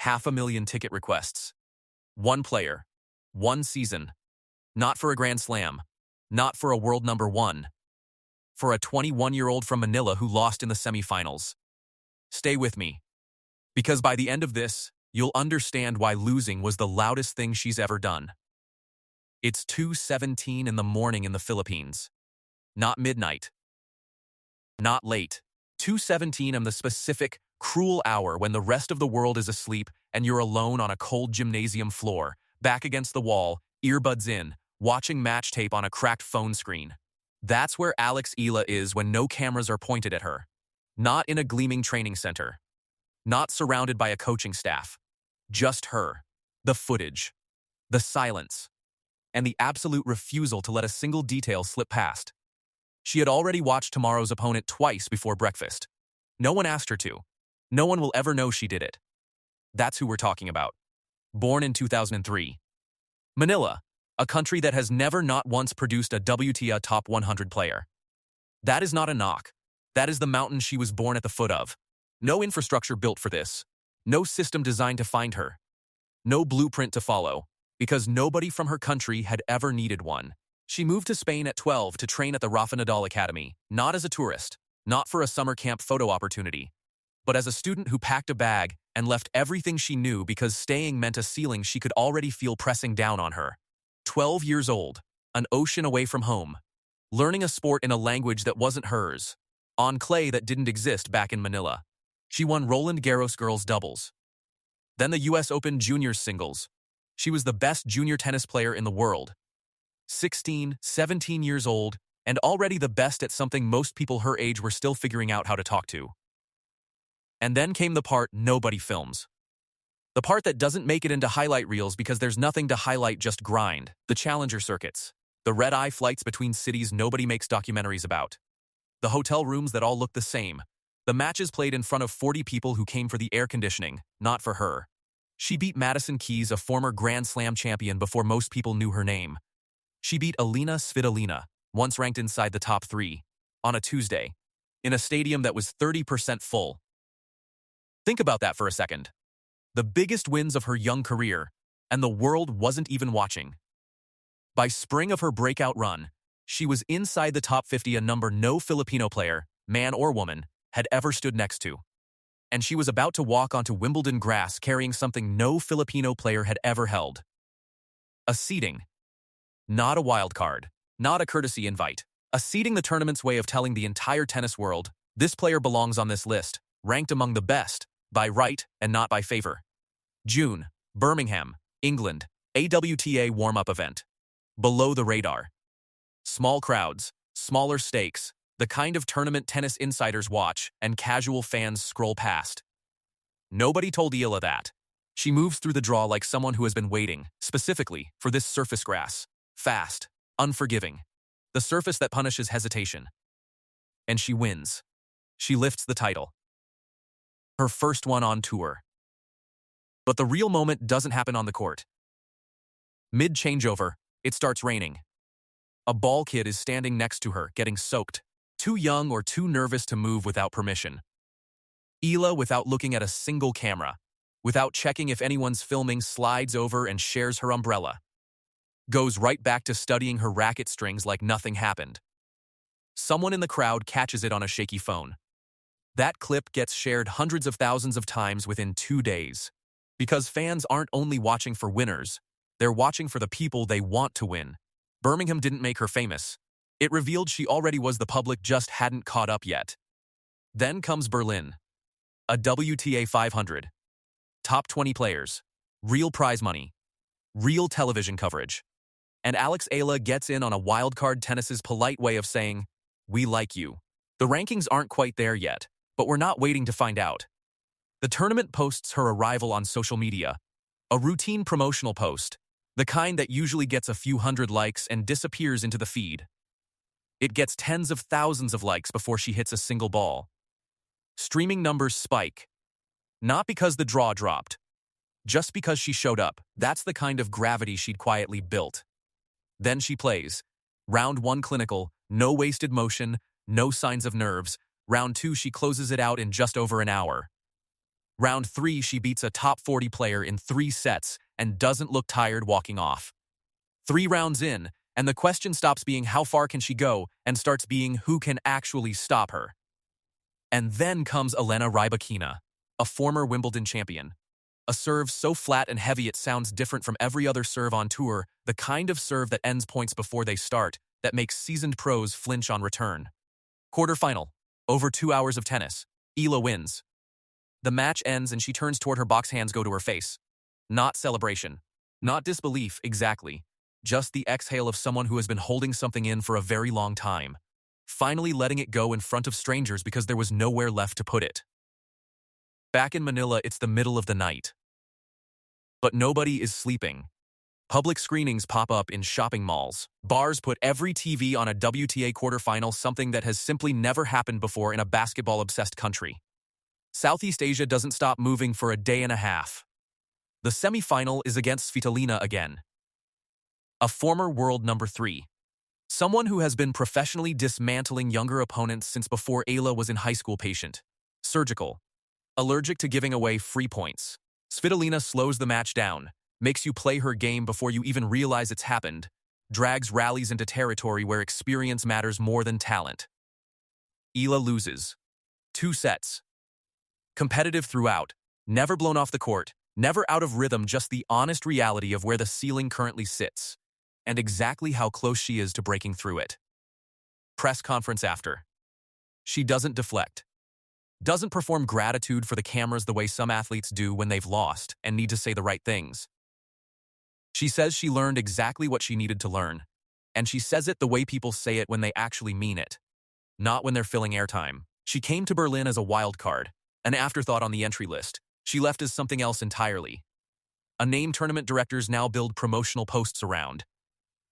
500,000 ticket requests. One player. One season. Not for a Grand Slam. Not for a world number one. For a 21-year-old from Manila who lost in the semifinals. Stay with me. Because by the end of this, you'll understand why losing was the loudest thing she's ever done. It's 2:17 in the morning in the Philippines. Not midnight. Not late. 2:17 am the specific, cruel hour when the rest of the world is asleep and you're alone on a cold gymnasium floor, back against the wall, earbuds in, watching match tape on a cracked phone screen. That's where Alex Eala is when no cameras are pointed at her. Not in a gleaming training center. Not surrounded by a coaching staff. Just her. The footage. The silence. And the absolute refusal to let a single detail slip past. She had already watched tomorrow's opponent twice before breakfast. No one asked her to. No one will ever know she did it. That's who we're talking about. Born in 2003. Manila, a country that has never not once produced a WTA top 100 player. That is not a knock. That is the mountain she was born at the foot of. No infrastructure built for this. No system designed to find her. No blueprint to follow, because nobody from her country had ever needed one. She moved to Spain at 12 to train at the Rafa Nadal Academy, not as a tourist, not for a summer camp photo opportunity, but as a student who packed a bag and left everything she knew because staying meant a ceiling she could already feel pressing down on her. 12 years old, an ocean away from home, learning a sport in a language that wasn't hers, on clay that didn't exist back in Manila. She won Roland Garros girls doubles. Then the US Open juniors singles. She was the best junior tennis player in the world. 16, 17 years old, and already the best at something most people her age were still figuring out how to talk to. And then came the part nobody films. The part that doesn't make it into highlight reels because there's nothing to highlight, just grind. The challenger circuits. The red-eye flights between cities nobody makes documentaries about. The hotel rooms that all look the same. The matches played in front of 40 people who came for the air conditioning, not for her. She beat Madison Keys, a former Grand Slam champion, before most people knew her name. She beat Alina Svitolina, once ranked inside the top 3, on a Tuesday, in a stadium that was 30% full. Think about that for a second. The biggest wins of her young career, and the world wasn't even watching. By spring of her breakout run, she was inside the top 50, a number no Filipino player, man or woman, had ever stood next to. And she was about to walk onto Wimbledon grass carrying something no Filipino player had ever held. A seeding. Not a wild card. Not a courtesy invite. A seeding, the tournament's way of telling the entire tennis world, this player belongs on this list, ranked among the best, by right and not by favor. June, Birmingham, England, a WTA warm-up event. Below the radar. Small crowds, smaller stakes, the kind of tournament tennis insiders watch and casual fans scroll past. Nobody told Eala that. She moves through the draw like someone who has been waiting, specifically, for this surface grass. Fast, unforgiving. The surface that punishes hesitation. And she wins. She lifts the title. Her first one on tour. But the real moment doesn't happen on the court. Mid-changeover, it starts raining. A ball kid is standing next to her, getting soaked. Too young or too nervous to move without permission. Eala, without looking at a single camera, without checking if anyone's filming, slides over and shares her umbrella. Goes right back to studying her racket strings like nothing happened. Someone in the crowd catches it on a shaky phone. That clip gets shared hundreds of thousands of times within 2 days. Because fans aren't only watching for winners, they're watching for the people they want to win. Birmingham didn't make her famous. It revealed she already was, the public just hadn't caught up yet. Then comes Berlin. A WTA 500. Top 20 players. Real prize money. Real television coverage. And Alex Eala gets in on a wildcard, tennis's polite way of saying, "We like you." The rankings aren't quite there yet, but we're not waiting to find out. The tournament posts her arrival on social media. A routine promotional post. The kind that usually gets a few hundred likes and disappears into the feed. It gets tens of thousands of likes before she hits a single ball. Streaming numbers spike. Not because the draw dropped. Just because she showed up. That's the kind of gravity she'd quietly built. Then she plays. Round 1 clinical, no wasted motion, no signs of nerves. Round 2 she closes it out in just over an hour. Round 3, she beats a top 40 player in 3 sets and doesn't look tired walking off. 3 rounds in, and the question stops being how far can she go and starts being who can actually stop her. And then comes Elena Rybakina, a former Wimbledon champion. A serve so flat and heavy it sounds different from every other serve on tour, the kind of serve that ends points before they start, that makes seasoned pros flinch on return. Quarterfinal. Over 2 hours of tennis. Eala wins. The match ends and she turns toward her box, hands go to her face. Not celebration. Not disbelief, exactly. Just the exhale of someone who has been holding something in for a very long time. Finally letting it go in front of strangers because there was nowhere left to put it. Back in Manila, it's the middle of the night. But nobody is sleeping. Public screenings pop up in shopping malls. Bars put every TV on a WTA quarterfinal, something that has simply never happened before in a basketball-obsessed country. Southeast Asia doesn't stop moving for a day and a half. The semi-final is against Svitolina again. A former world number 3. Someone who has been professionally dismantling younger opponents since before Eala was in high school. Patient. Surgical. Allergic to giving away free points. Svitolina slows the match down, makes you play her game before you even realize it's happened, drags rallies into territory where experience matters more than talent. Eala loses. 2 sets. Competitive throughout, never blown off the court, never out of rhythm, just the honest reality of where the ceiling currently sits, and exactly how close she is to breaking through it. Press conference after. She doesn't deflect. Doesn't perform gratitude for the cameras the way some athletes do when they've lost and need to say the right things. She says she learned exactly what she needed to learn, and she says it the way people say it when they actually mean it, not when they're filling airtime. She came to Berlin as a wild card, an afterthought on the entry list. She left as something else entirely. A name tournament directors now build promotional posts around.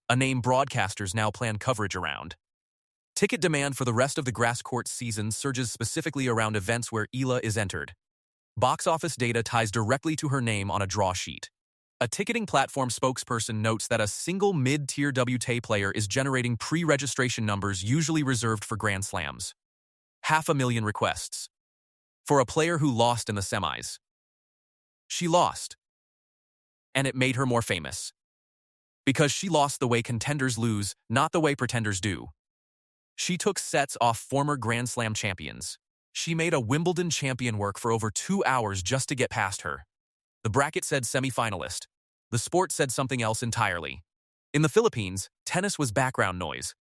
A name broadcasters now plan coverage around. Ticket demand for the rest of the grass court season surges specifically around events where Eala is entered. Box office data ties directly to her name on a draw sheet. A ticketing platform spokesperson notes that a single mid-tier WTA player is generating pre-registration numbers usually reserved for Grand Slams. 500,000 requests. For a player who lost in the semis. She lost. And it made her more famous. Because she lost the way contenders lose, not the way pretenders do. She took sets off former Grand Slam champions. She made a Wimbledon champion work for over 2 hours just to get past her. The bracket said semi-finalist. The sport said something else entirely. In the Philippines, tennis was background noise.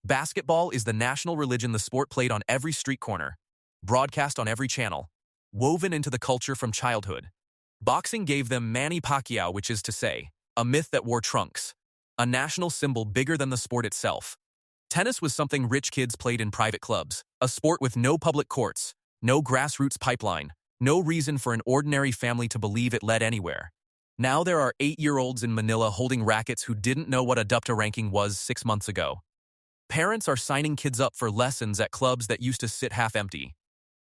Basketball is the national religion, the sport played on every street corner, broadcast on every channel, woven into the culture from childhood. Boxing gave them Manny Pacquiao, which is to say, a myth that wore trunks, a national symbol bigger than the sport itself. Tennis was something rich kids played in private clubs, a sport with no public courts, no grassroots pipeline, no reason for an ordinary family to believe it led anywhere. Now there are 8-year-olds in Manila holding rackets who didn't know what a WTA ranking was 6 months ago. Parents are signing kids up for lessons at clubs that used to sit half empty.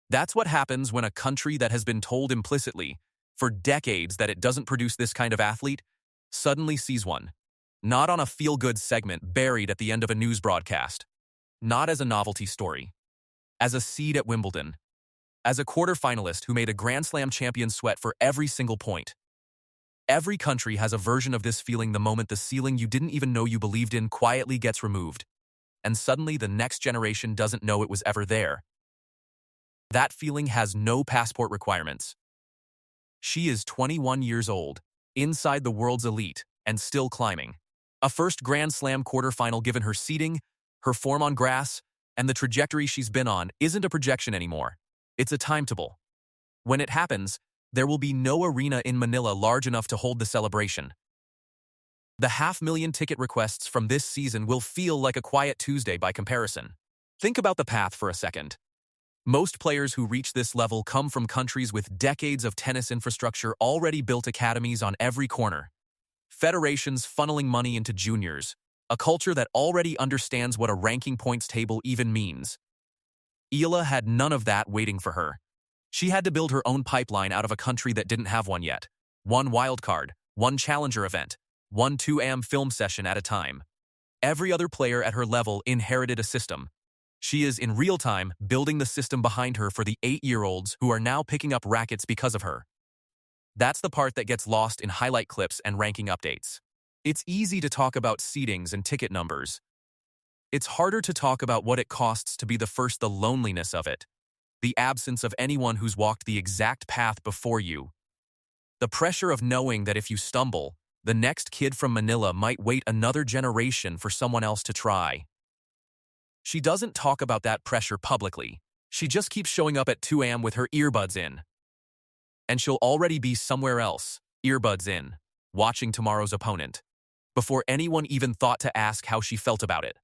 That's what happens when a country that has been told implicitly, for decades, that it doesn't produce this kind of athlete, suddenly sees one. Not on a feel-good segment buried at the end of a news broadcast. Not as a novelty story. As a seed at Wimbledon. As a quarterfinalist who made a Grand Slam champion sweat for every single point. Every country has a version of this feeling the moment the ceiling you didn't even know you believed in quietly gets removed. And suddenly the next generation doesn't know it was ever there. That feeling has no passport requirements. She is 21 years old, inside the world's elite, and still climbing. A first Grand Slam quarterfinal given her seeding, her form on grass, and the trajectory she's been on isn't a projection anymore. It's a timetable. When it happens, there will be no arena in Manila large enough to hold the celebration. The 500,000 ticket requests from this season will feel like a quiet Tuesday by comparison. Think about the path for a second. Most players who reach this level come from countries with decades of tennis infrastructure, already built academies on every corner. Federations funneling money into juniors, a culture that already understands what a ranking points table even means. Eala had none of that waiting for her. She had to build her own pipeline out of a country that didn't have one yet. One wildcard, one challenger event, one 2am film session at a time. Every other player at her level inherited a system. She is, in real time, building the system behind her for the 8-year-olds who are now picking up rackets because of her. That's the part that gets lost in highlight clips and ranking updates. It's easy to talk about seedings and ticket numbers. It's harder to talk about what it costs to be the first, the loneliness of it, the absence of anyone who's walked the exact path before you, the pressure of knowing that if you stumble, the next kid from Manila might wait another generation for someone else to try. She doesn't talk about that pressure publicly. She just keeps showing up at 2 a.m. with her earbuds in. And she'll already be somewhere else, earbuds in, watching tomorrow's opponent, before anyone even thought to ask how she felt about it.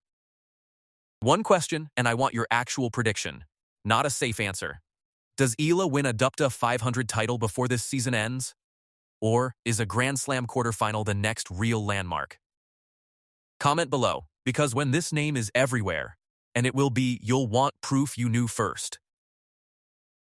One question, and I want your actual prediction, not a safe answer. Does Eala win a WTA 500 title before this season ends? Or is a Grand Slam quarterfinal the next real landmark? Comment below, because when this name is everywhere, and it will be, you'll want proof you knew first.